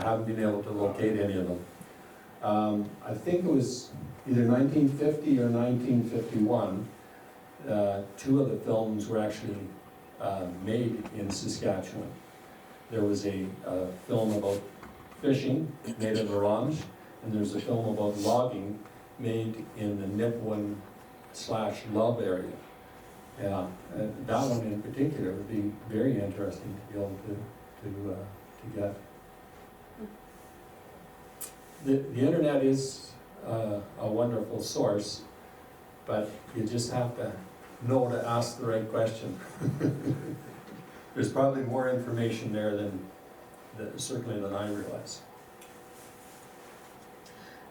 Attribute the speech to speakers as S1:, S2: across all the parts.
S1: haven't been able to locate any of them. I think it was either 1950 or 1951, two of the films were actually made in Saskatchewan. There was a film about fishing made in Orange, and there's a film about logging made in the Nipawin/Love area. Yeah, that one in particular would be very interesting to be able to get. The internet is a wonderful source, but you just have to know to ask the right question. There's probably more information there certainly than I realize.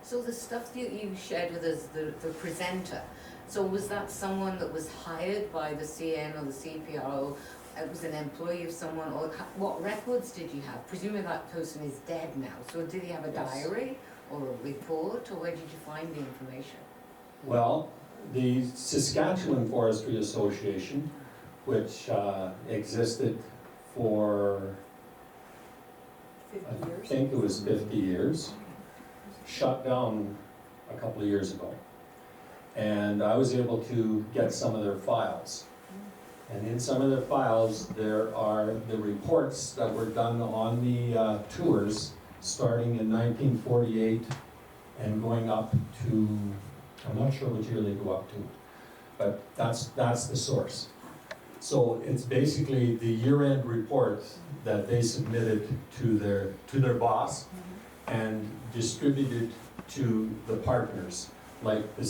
S2: So the stuff that you shared with us, the presenter, so was that someone that was hired by the CN or the CPRO? It was an employee of someone, or what records did you have? Presumably that person is dead now, so did he have a diary or a report, or where did you find the information?
S1: Well, the Saskatchewan Forestry Association, which existed for,
S3: 50 years?
S1: I think it was 50 years, shut down a couple of years ago. And I was able to get some of their files. And in some of their files, there are the reports that were done on the tours starting in 1948 and going up to, I'm not sure which year they go up to, but that's the source. So it's basically the year-end report that they submitted to their boss and distributed to the partners, like the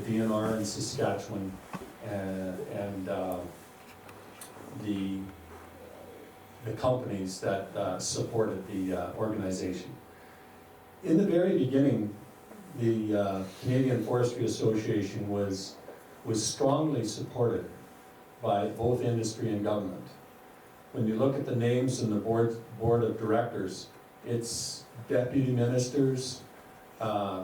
S1: DNR in Saskatchewan and the companies that supported the organization. In the very beginning, the Canadian Forestry Association was strongly supported by both industry and government. When you look at the names in the board of directors, it's deputy ministers,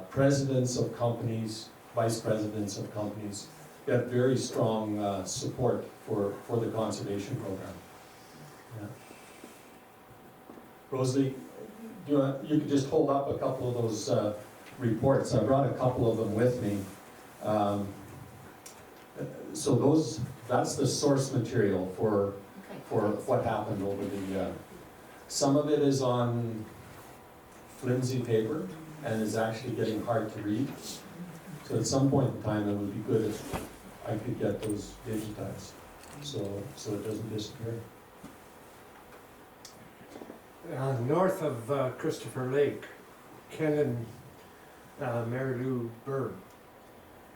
S1: presidents of companies, vice presidents of companies. They have very strong support for the conservation program. Yeah. Rosalie, you could just hold up a couple of those reports. I brought a couple of them with me. So that's the source material for what happened over the. Some of it is on flimsy paper and is actually getting hard to read. So at some point in time, it would be good if I could get those digitized, so it doesn't disappear.
S4: North of Christopher Lake, Ken and Mary Lou Bird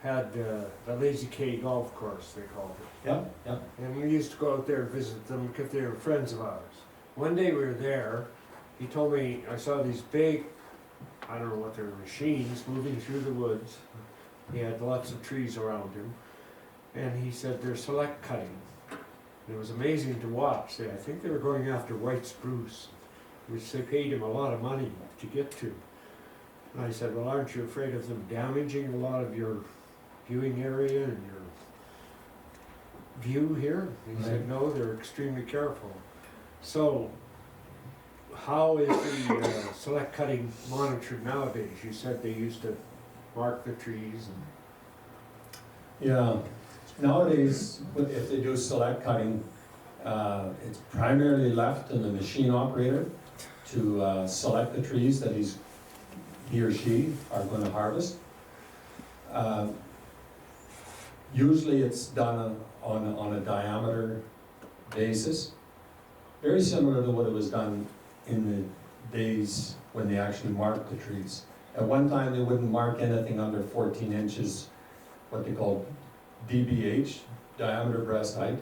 S4: had the Lazy K golf course, they called it.
S1: Yeah, yeah.
S4: And we used to go out there and visit them because they were friends of ours. One day we were there, he told me, I saw these big, I don't know what they were, machines moving through the woods. He had lots of trees around him. And he said they're select cutting. And it was amazing to watch. I think they were going after white spruce, which they paid him a lot of money to get to. And I said, well, aren't you afraid of them damaging a lot of your viewing area and your view here? He said, no, they're extremely careful. So, how is the select cutting monitored nowadays? You said they used to mark the trees.
S1: Yeah. Nowadays, if they do select cutting, it's primarily left to the machine operator to select the trees that he or she are going to harvest. Usually it's done on a diameter basis, very similar to what it was done in the days when they actually marked the trees. At one time they wouldn't mark anything under 14 inches, what they call DBH, diameter breast height.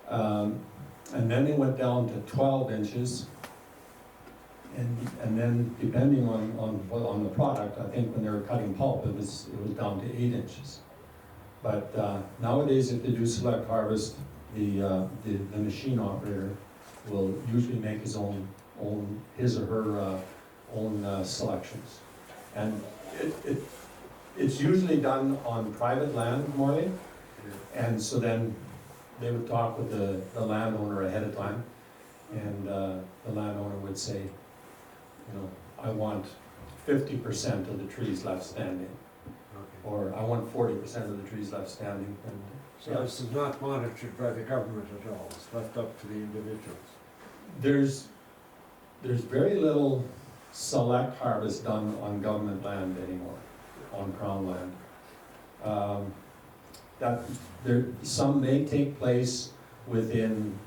S1: And then they went down to 12 inches. And then depending on the product, I think when they were cutting pulp, it was down to 8 inches. But nowadays, if they do select harvest, the machine operator will usually make his or her own selections. And it's usually done on private land, Morley. And so then they would talk with the landowner ahead of time, and the landowner would say, I want 50% of the trees left standing,
S4: Okay.
S1: or I want 40% of the trees left standing, and
S4: So this is not monitored by the government at all, it's left up to the individuals.
S1: there's very little select harvest done on government land anymore, on crown land. That, some may take place within,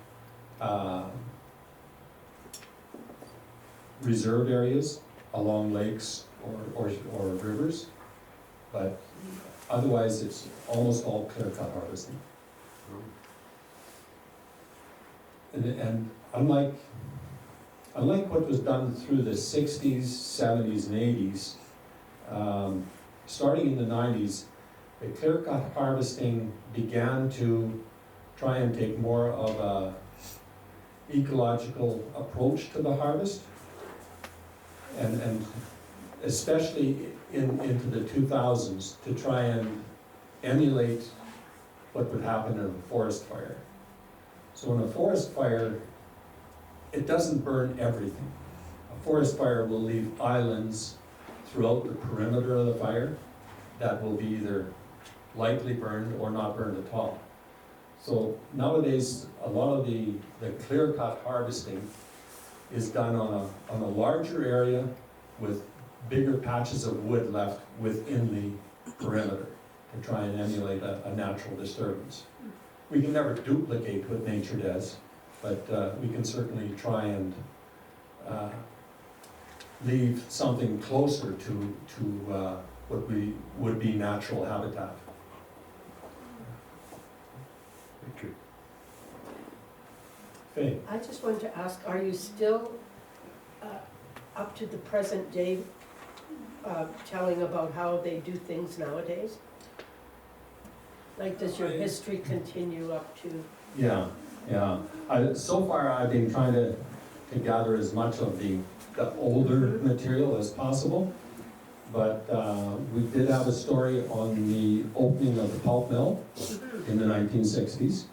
S1: reserve areas along lakes or rivers, but otherwise it's almost all clear cut harvesting. And unlike what was done through the 60s, 70s, and 80s, starting in the 90s, the clear cut harvesting began to try and take more of a ecological approach to the harvest. And especially into the 2000s, to try and emulate what would happen in a forest fire. So in a forest fire, it doesn't burn everything. A forest fire will leave islands throughout the perimeter of the fire that will be either lightly burned or not burned at all. So nowadays, a lot of the clear-cut harvesting is done on a larger area with bigger patches of wood left within the perimeter to try and emulate a natural disturbance. We can never duplicate what nature does, but we can certainly try and leave something closer to what would be natural habitat.
S4: Thank you.
S1: Faye?
S3: I just wanted to ask, are you still up to the present day telling about how they do things nowadays? Like, does your history continue up to?
S1: Yeah. So far, I've been trying to gather as much of the older material as possible, but we did have a story on the opening of the pulp mill in the 1960s.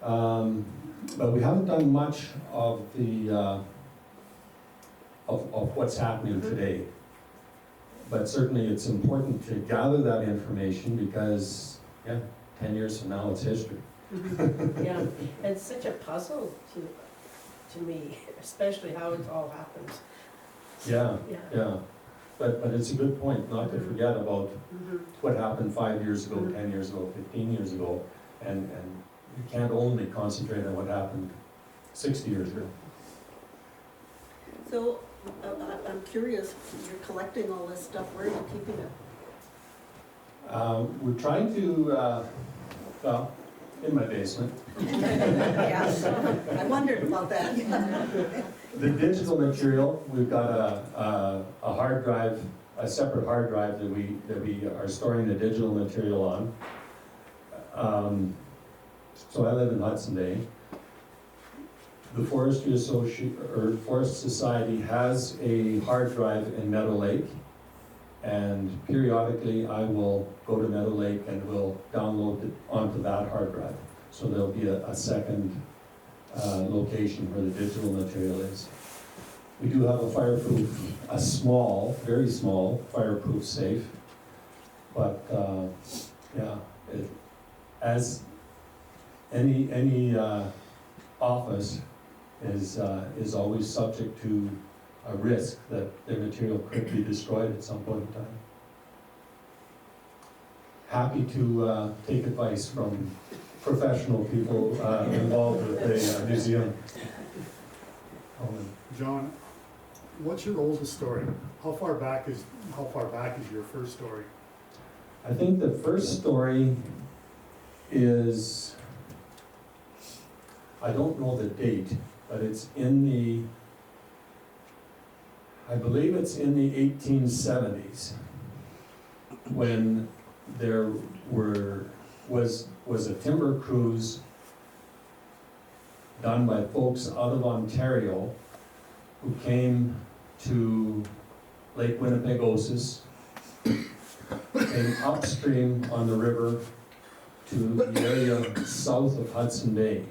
S1: But we haven't done much of the of what's happening today. But certainly it's important to gather that information because, 10 years from now, it's history.
S3: Yeah, and it's such a puzzle to me, especially how it all happens.
S1: Yeah.
S3: Yeah.
S1: But it's a good point not to forget about
S3: Mhm.
S1: what happened 5 years ago, 10 years ago, 15 years ago, and you can't only concentrate on what happened 60 years ago.
S5: So, I'm curious, you're collecting all this stuff, where are you keeping it?
S1: We're trying to, well, in my basement.
S5: Yeah, I wondered about that.
S1: The digital material, we've got a hard drive, a separate hard drive that we are storing the digital material on. So I live in Hudson Bay. The Forest Society has a hard drive in Meadow Lake, and periodically I will go to Meadow Lake and will download it onto that hard drive. So there'll be a second location where the digital material is. We do have a small, very small fireproof safe, but as any office is always subject to a risk that the material could be destroyed at some point in time. Happy to take advice from professional people involved with the museum.
S6: John, what's your oldest story? How far back is your first story?
S1: I think the first story is, I don't know the date, but it's I believe it's in the 1870s, when there was a timber cruise done by folks out of Ontario who came to Lake Winnipegosis, came upstream on the river to the area south of Hudson Bay,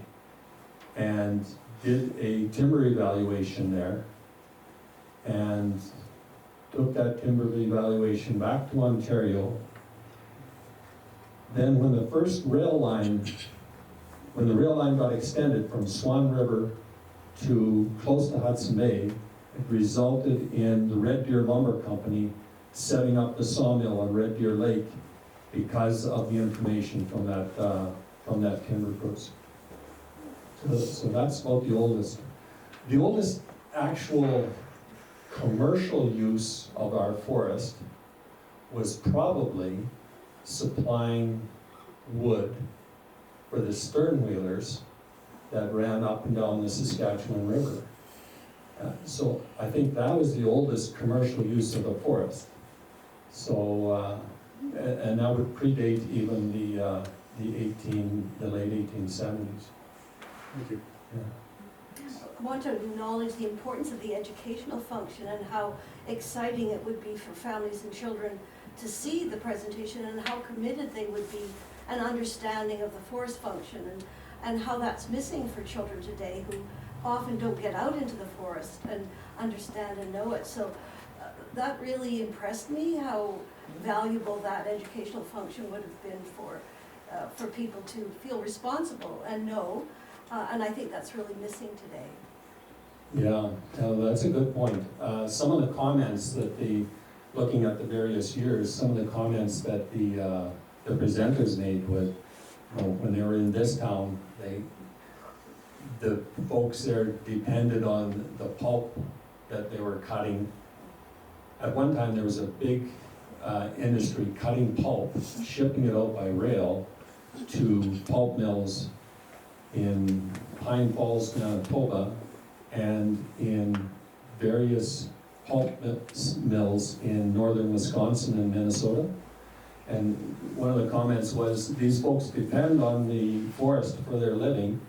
S1: and did a timber evaluation there, and took that timber evaluation back to Ontario. Then when the rail line got extended from Swan River to close to Hudson Bay, it resulted in the Red Deer Lumber Company setting up the sawmill on Red Deer Lake because of the information from that timber cruise. So that's about the oldest. The oldest actual commercial use of our forest was probably supplying wood for the stern wheelers that ran up and down the Saskatchewan River. So I think that was the oldest commercial use of the forest. So, and that would predate even the late 1870s.
S6: Thank you.
S1: Yeah.
S7: I want to acknowledge the importance of the educational function and how exciting it would be for families and children to see the presentation and how committed they would be an understanding of the forest function and how that's missing for children today who often don't get out into the forest and understand and know it. So that really impressed me, how valuable that educational function would have been for people to feel responsible and know. And I think that's really missing today.
S1: Yeah, that's a good point. Some of the comments that looking at the various years, some of the comments that the presenters made with, when they were in this town, the folks there depended on the pulp that they were cutting. At one time, there was a big industry cutting pulp, shipping it out by rail to pulp mills in Pine Falls, Manitoba, and in various pulp mills in northern Wisconsin and Minnesota. And one of the comments was, these folks depend on the forest for their living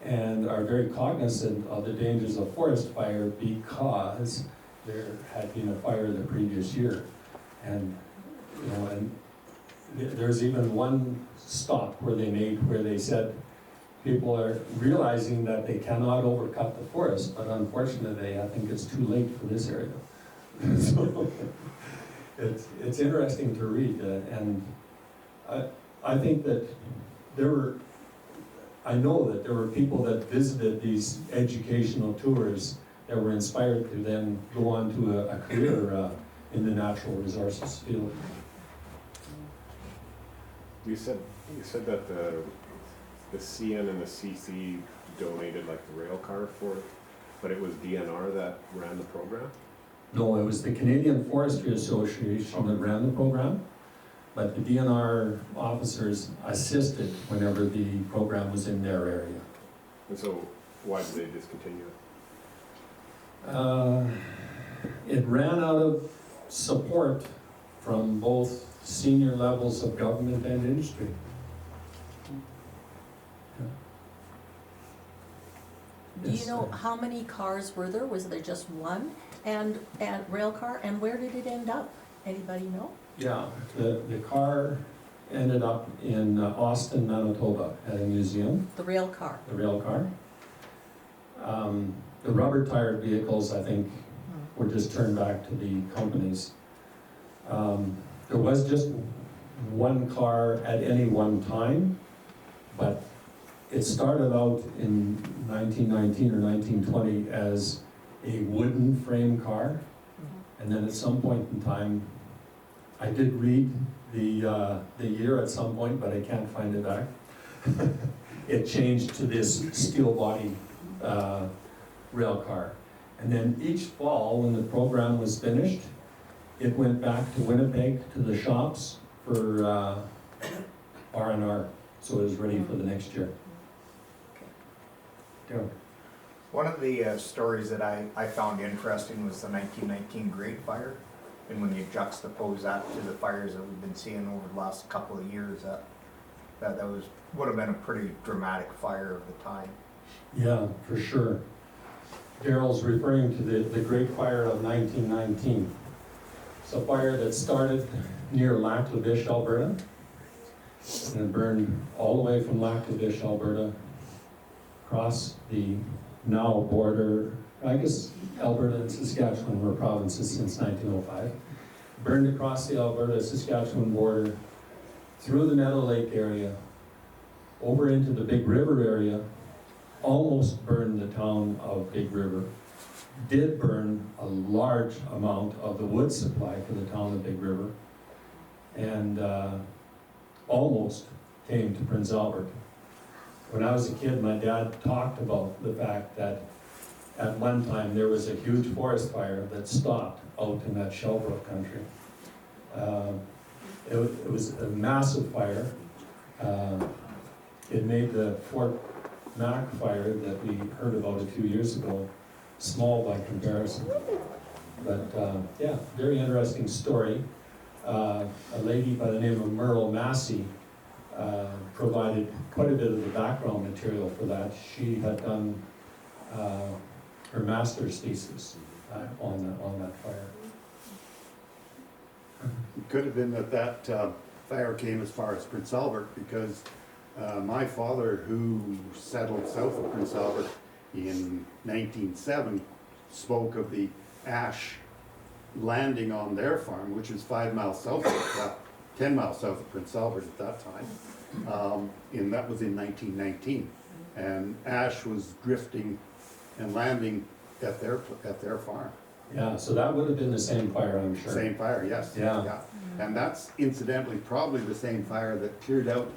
S1: and are very cognizant of the dangers of forest fire because there had been a fire the previous year. And, and there's even one stop where they said, people are realizing that they cannot overcut the forest, but unfortunately, I think it's too late for this area. So it's interesting to read, and I think that I know that there were people that visited these educational tours that were inspired to then go on to a career in the natural resources field.
S8: You said that the CN and the CC donated like the rail car for it, but it was DNR that ran the program?
S1: No, it was the Canadian Forestry Association that ran the program, but the DNR officers assisted whenever the program was in their area.
S8: And so why did they discontinue it?
S1: It ran out of support from both senior levels of government and industry.
S9: Do you know how many cars were there? Was there just one and rail car? And where did it end up? Anybody know?
S1: Yeah, the car ended up in Austin, Manitoba at a museum,
S9: The rail car.
S1: the rail car. The rubber tired vehicles, I think, were just turned back to the companies. There was just one car at any one time, but it started out in 1919 or 1920 as a wooden frame car, and then at some point in time, I did read the year at some point, but I can't find it back. It changed to this steel body rail car. And then each fall, when the program was finished, it went back to Winnipeg to the shops for R&R, so it was ready for the next year. Darryl.
S10: One of the stories that I found interesting was the 1919 Great Fire. And when you juxtapose that to the fires that we've been seeing over the last couple of years, that would have been a pretty dramatic fire of the time.
S1: Yeah, for sure. Daryl's referring to the Great Fire of 1919. It's a fire that started near Lac La Biche, Alberta, and it burned all the way from Lac La Biche, Alberta, across the now border I guess Alberta and Saskatchewan were provinces since 1905. Burned across the Alberta-Saskatchewan border, through the Meadow Lake area, over into the Big River area, almost burned the town of Big River. Did burn a large amount of the wood supply for the town of Big River, and almost came to Prince Albert. When I was a kid, my dad talked about the fact that at one time there was a huge forest fire that stopped out in that Shellbrook country. It was a massive fire. It made the Fort Mac fire that we heard about a few years ago small by comparison. But yeah, very interesting story. A lady by the name of Merle Massey provided quite a bit of the background material for that. She had done her master's thesis on that fire.
S6: It could have been that fire came as far as Prince Albert, because my father, who settled south of Prince Albert in 1907, spoke of the ash landing on their farm, which is 5 miles south of, 10 miles south of Prince Albert at that time. And that was in 1919. And ash was drifting and landing at their farm.
S1: Yeah, so that would have been the same fire, I'm sure.
S6: Same fire, yes.
S1: Yeah.
S6: And that's incidentally probably the same fire that cleared out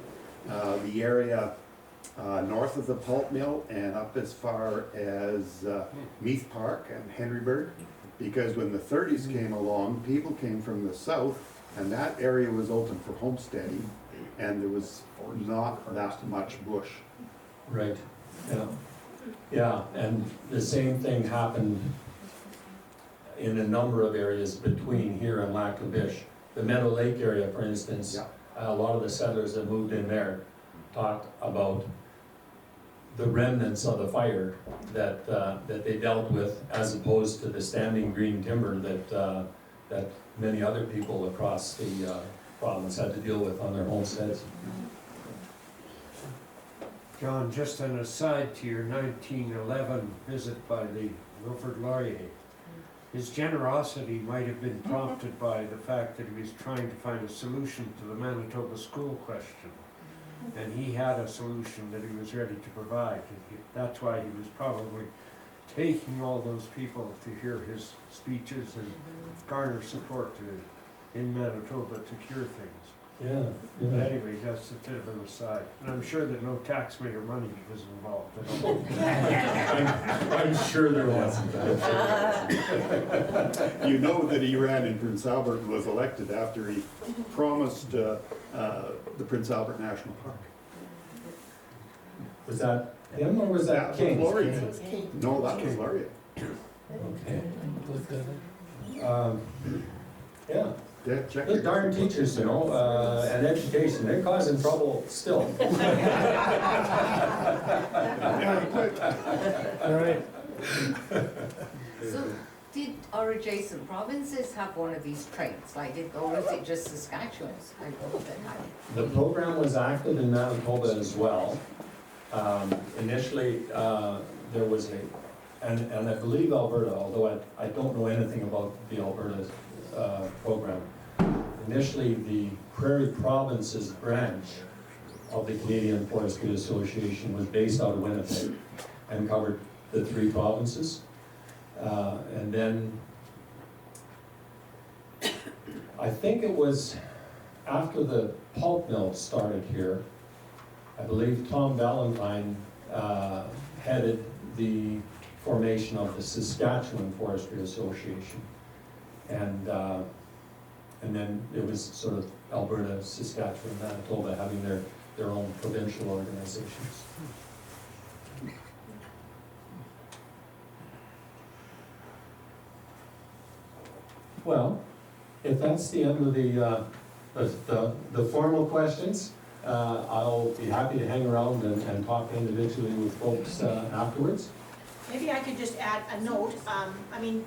S6: the area north of the pulp mill and up as far as Meath Park and Henryburg. Because when the 30s came along, people came from the south, and that area was open for homesteading, and there was not that much bush.
S1: Right, yeah. Yeah, and the same thing happened in a number of areas between here and Lac La Biche. The Meadow Lake area, for instance,
S6: Yeah.
S1: a lot of the settlers that moved in there talked about the remnants of the fire that they dealt with, as opposed to the standing green timber that many other people across the province had to deal with on their homesteads.
S4: John, just an aside to your 1911 visit by the Wilfrid Laurier. His generosity might have been prompted by the fact that he was trying to find a solution to the Manitoba school question. And he had a solution that he was ready to provide. That's why he was probably taking all those people to hear his speeches and garner support in Manitoba to cure things.
S1: Yeah.
S4: But anyway, that's a bit of an aside. And I'm sure that no taxpayer money was involved at all.
S1: I'm sure there wasn't.
S6: You know that he ran in Prince Albert and was elected after he promised the Prince Albert National Park.
S1: Was that him or was that King?
S6: Laurier. No, that was Laurier.
S1: Okay. Yeah.
S6: Yeah, check
S1: Those
S6: it.
S1: darn teachers, you know, and education, they're causing trouble still.
S4: All right.
S2: So did our adjacent provinces have one of these trains, or was it just Saskatchewan? I don't know that had it.
S1: The program was active in Manitoba as well. Initially, there was and I believe Alberta, although I don't know anything about the Alberta program. Initially, the Prairie Provinces branch of the Canadian Forestry Association was based out of Winnipeg and covered the 3 provinces. And then I think it was after the pulp mill started here, I believe Tom Valentine headed the formation of the Saskatchewan Forestry Association. And then it was sort of Alberta, Saskatchewan, Manitoba having their own provincial organizations. Well, if that's the end of the formal questions, I'll be happy to hang around and talk individually with folks afterwards.
S11: Maybe I could just add a note. I mean,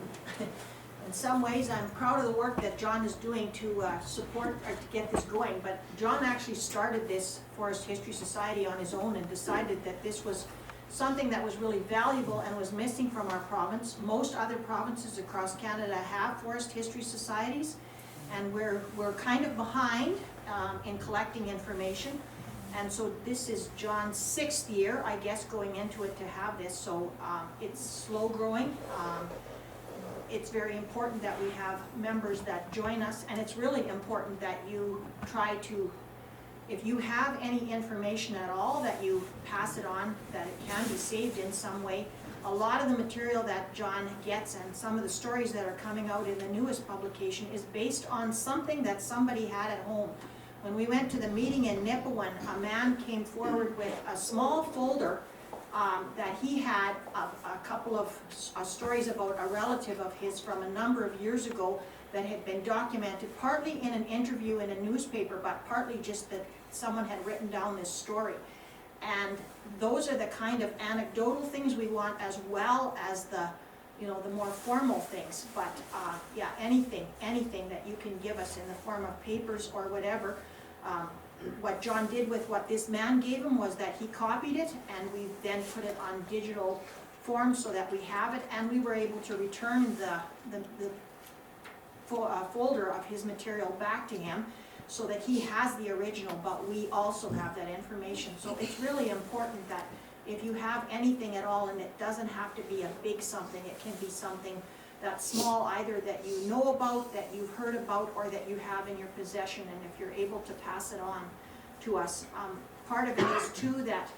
S11: in some ways, I'm proud of the work that John is doing to support or to get this going. But John actually started this Forest History Society on his own and decided that this was something that was really valuable and was missing from our province. Most other provinces across Canada have forest history societies, and we're kind of behind in collecting information. And so this is John's 6th year, I guess, going into it to have this, so it's slow growing. It's very important that we have members that join us, and it's really important that you try to, if you have any information at all, that you pass it on, that it can be saved in some way. A lot of the material that John gets and some of the stories that are coming out in the newest publication is based on something that somebody had at home. When we went to the meeting in Nipawin, a man came forward with a small folder that he had a couple of stories about a relative of his from a number of years ago that had been documented, partly in an interview in a newspaper, but partly just that someone had written down this story. And those are the kind of anecdotal things we want, as well as the, you know, the more formal things. But yeah, anything that you can give us in the form of papers or whatever. What John did with what this man gave him was that he copied it, and we then put it on digital form so that we have it, and we were able to return the folder of his material back to him so that he has the original, but we also have that information. So it's really important that if you have anything at all, and it doesn't have to be a big something, it can be something that's small, either that you know about, that you've heard about, or that you have in your possession, and if you're able to pass it on to us. Part of it is too that,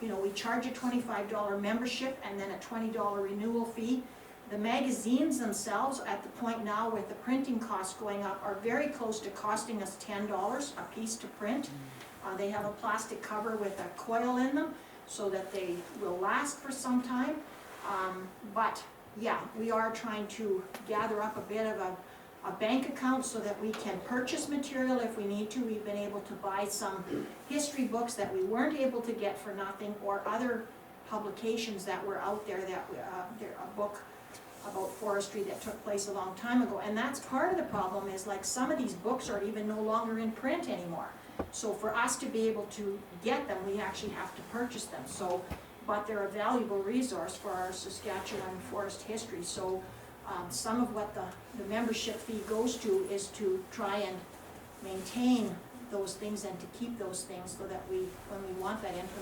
S11: you know, we charge a $25 membership and then a $20 renewal fee. The magazines themselves, at the point now with the printing costs going up, are very close to costing us $10 a piece to print. They have a plastic cover with a coil in them so that they will last for some time. But yeah, we are trying to gather up a bit of a bank account so that we can purchase material if we need to. We've been able to buy some history books that we weren't able to get for nothing, or other publications that were out there that, a book about forestry that took place a long time ago. And that's part of the problem, is like some of these books are even no longer in print anymore. So for us to be able to get them, we actually have to purchase them. So, but they're a valuable resource for our Saskatchewan forest history. So some of what the membership fee goes to is to try and maintain those things and to keep those things so that we, when we want that information,